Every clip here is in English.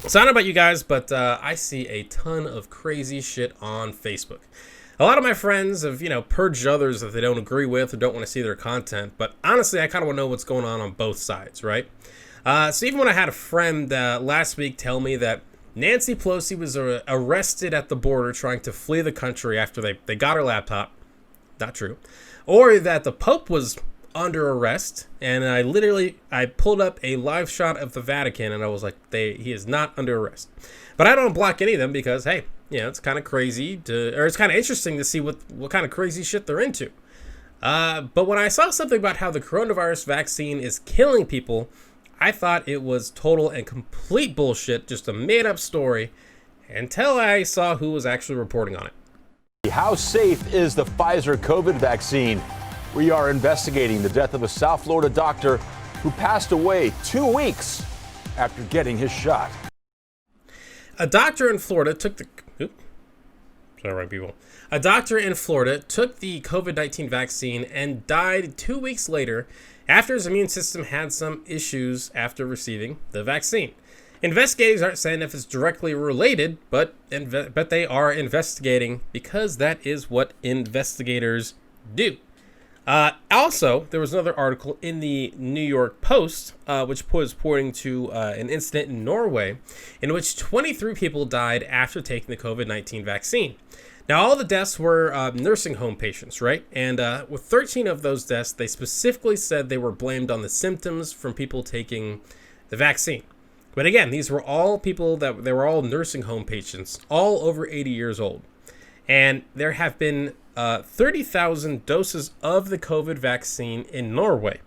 So I don't know about you guys, but I see a ton of crazy shit on Facebook. A lot of my friends have, purged others that they don't agree with or don't want to see their content. But honestly, I kind of want to know what's going on both sides, right? So even when I had a friend last week tell me that Nancy Pelosi was arrested at the border trying to flee the country after they got her laptop, not true. Or that the Pope was under arrest, and I pulled up a live shot of the Vatican, and I was like, he is not under arrest. But I don't block any of them because, hey, it's kind of crazy it's kind of interesting to see what kind of crazy shit they're into. But when I saw something about how the coronavirus vaccine is killing people, I thought it was total and complete bullshit, just a made-up story, until I saw who was actually reporting on it. How safe is the Pfizer COVID vaccine? We are investigating the death of a South Florida doctor who passed away 2 weeks after getting his shot. A doctor in Florida took the COVID-19 vaccine and died 2 weeks later after his immune system had some issues after receiving the vaccine. Investigators aren't saying if it's directly related, but they are investigating because that is what investigators do. Also, there was another article in the New York Post, which was pointing to an incident in Norway in which 23 people died after taking the COVID-19 vaccine. Now, all the deaths were nursing home patients, right? And with 13 of those deaths, they specifically said they were blamed on the symptoms from people taking the vaccine. But again, these were all people they were all nursing home patients, all over 80 years old. And there have been 30,000 doses of the COVID vaccine in Norway.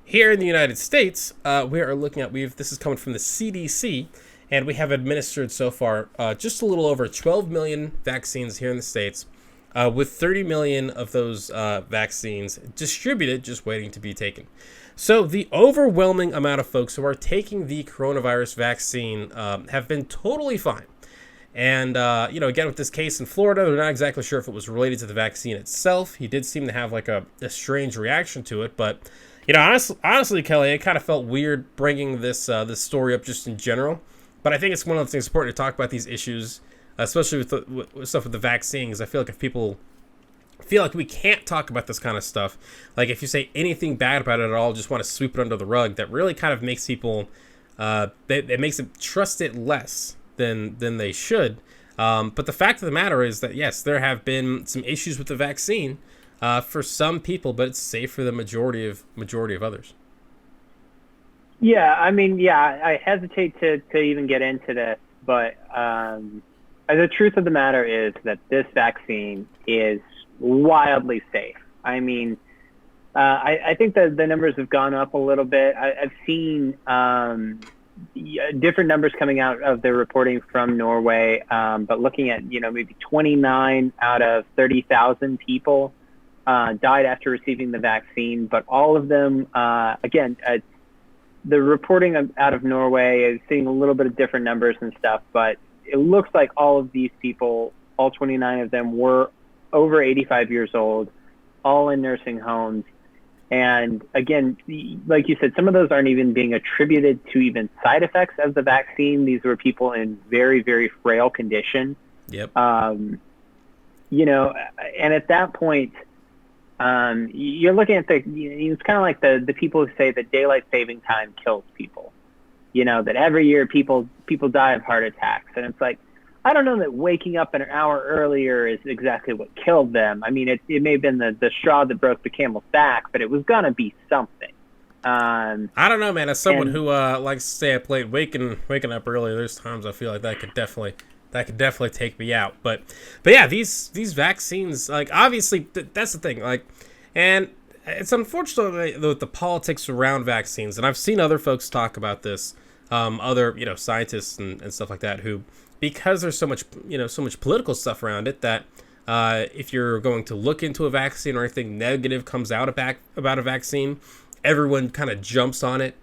Here in the United States, we are looking at, this is coming from the CDC, and we have administered so far just a little over 12 million vaccines here in the States, with 30 million of those vaccines distributed, just waiting to be taken. So the overwhelming amount of folks who are taking the coronavirus vaccine have been totally fine. And, again, with this case in Florida, they're not exactly sure if it was related to the vaccine itself. He did seem to have like a strange reaction to it. But, honestly, Kelly, it kind of felt weird bringing this story up just in general. But I think it's one of the things important to talk about these issues, especially with stuff with the vaccine, because I feel like if people feel like we can't talk about this kind of stuff, like if you say anything bad about it at all, just want to sweep it under the rug, that really kind of makes people, it makes them trust it less than they should. But the fact of the matter is that, yes, there have been some issues with the vaccine for some people, but it's safe for the majority of others. Yeah, I hesitate to even get into this, but the truth of the matter is that this vaccine is wildly safe. I think that the numbers have gone up a little bit. I've seen different numbers coming out of the reporting from Norway, but looking at, maybe 29 out of 30,000 people died after receiving the vaccine, but all of them, the reporting out of Norway is seeing a little bit of different numbers and stuff, but it looks like all of these people, all 29 of them, were over 85 years old, all in nursing homes. And again, like you said, some of those aren't even being attributed to even side effects of the vaccine. These were people in very, very frail condition. Yep. And at that point, you're looking at it's kind of like the people who say that daylight saving time kills people. That every year people die of heart attacks. And it's like, I don't know that waking up an hour earlier is exactly what killed them. It may have been the straw that broke the camel's back, but it was going to be something. I don't know, man. As someone who likes to stay up late, waking up early, there's times I feel like that could definitely take me out. But yeah, these vaccines, like, obviously that's the thing. Like, and it's unfortunate with the politics around vaccines, and I've seen other folks talk about this, other scientists and stuff like that, who, because there's so much political stuff around it, that if you're going to look into a vaccine or anything negative comes out about a vaccine, everyone kind of jumps on it,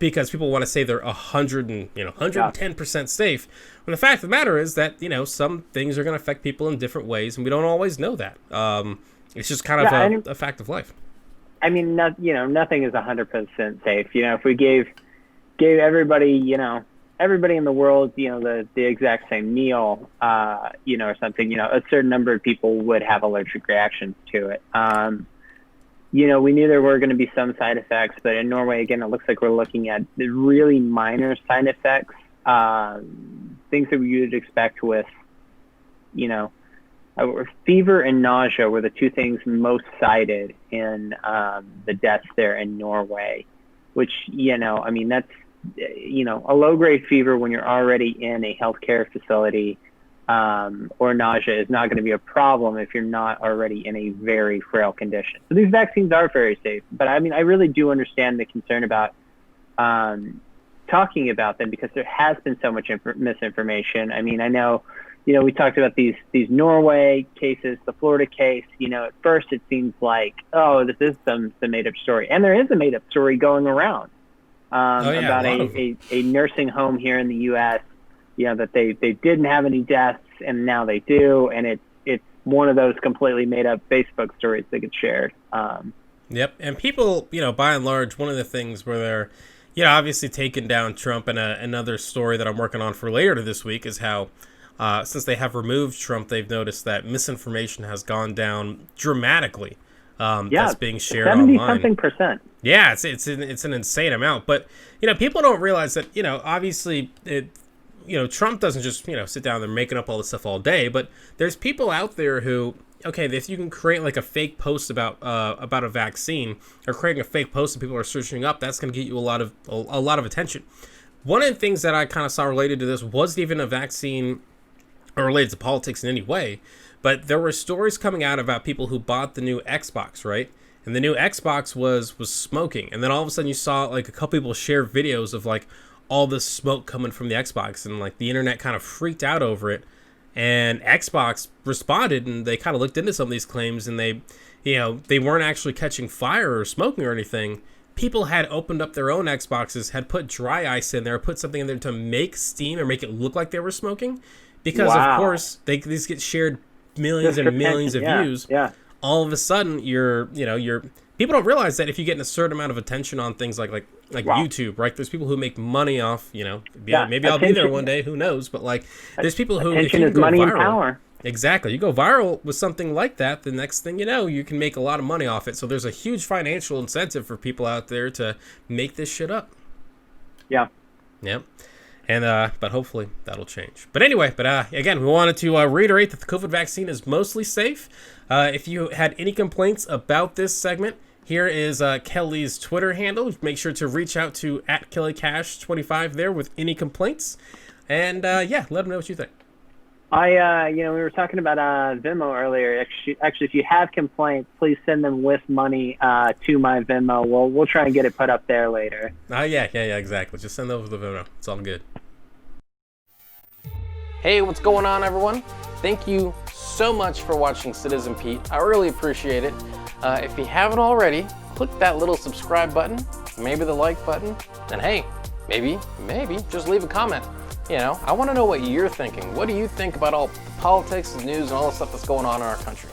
because people want to say they're 110% safe. When the fact of the matter is that some things are going to affect people in different ways, and we don't always know that. It's just kind of a fact of life. Nothing is 100% safe. If we gave everybody everybody in the world, the exact same meal, or something, a certain number of people would have allergic reactions to it. We knew there were going to be some side effects, but in Norway, again, it looks like we're looking at the really minor side effects, things that we would expect with, fever and nausea were the two things most cited in the deaths there in Norway, which, that's, a low-grade fever when you're already in a healthcare facility, or nausea is not going to be a problem if you're not already in a very frail condition. So these vaccines are very safe, but I really do understand the concern about talking about them because there has been so much misinformation. I know, we talked about these Norway cases, the Florida case. At first it seems like, oh, this is some made-up story, and there is a made-up story going around about a nursing home here in the U.S. That they didn't have any deaths, and now they do, and it's one of those completely made-up Facebook stories that get shared. Yep, and people, by and large, one of the things where they're, obviously taking down Trump, and another story that I'm working on for later this week is how, since they have removed Trump, they've noticed that misinformation has gone down dramatically. That's being shared 70-something%. Yeah, it's an insane amount, but people don't realize that obviously Trump doesn't just sit down there making up all this stuff all day, but there's people out there who, okay, if you can create like a fake post about a vaccine, or creating a fake post that people are searching up, that's going to get you a lot of attention. One of the things that I kind of saw related to this wasn't even a vaccine or related to politics in any way, but there were stories coming out about people who bought the new Xbox, right? And the new Xbox was smoking, and then all of a sudden you saw like a couple people share videos of like all this smoke coming from the Xbox, and like the internet kind of freaked out over it. And Xbox responded, and they kind of looked into some of these claims, and they weren't actually catching fire or smoking or anything. People had opened up their own Xboxes, had put dry ice in there, put something in there to make steam or make it look like they were smoking, because of course these get shared millions and millions of views. Yeah. All of a sudden, you're people don't realize that if you get a certain amount of attention on things like YouTube, right? There's people who make money off, maybe I'll be there one day, who knows? But like, there's people who, if you is go money viral, and power. Exactly, you go viral with something like that, the next thing you know, you can make a lot of money off it. So there's a huge financial incentive for people out there to make this shit up. Yeah. Yep. And but hopefully that'll change. But anyway, again, we wanted to reiterate that the COVID vaccine is mostly safe. If you had any complaints about this segment, here is Kelly's Twitter handle. Make sure to reach out to @KellyCash25 there with any complaints. And let them know what you think. We were talking about Venmo earlier. Actually, if you have complaints, please send them with money to my Venmo. We'll try and get it put up there later. Yeah, exactly. Just send those to the Venmo. It's all good. Hey, what's going on, everyone? Thank you so much for watching Citizen Pete. I really appreciate it. If you haven't already, click that little subscribe button, maybe the like button, and hey, maybe just leave a comment. I want to know what you're thinking. What do you think about all the politics and news and all the stuff that's going on in our country?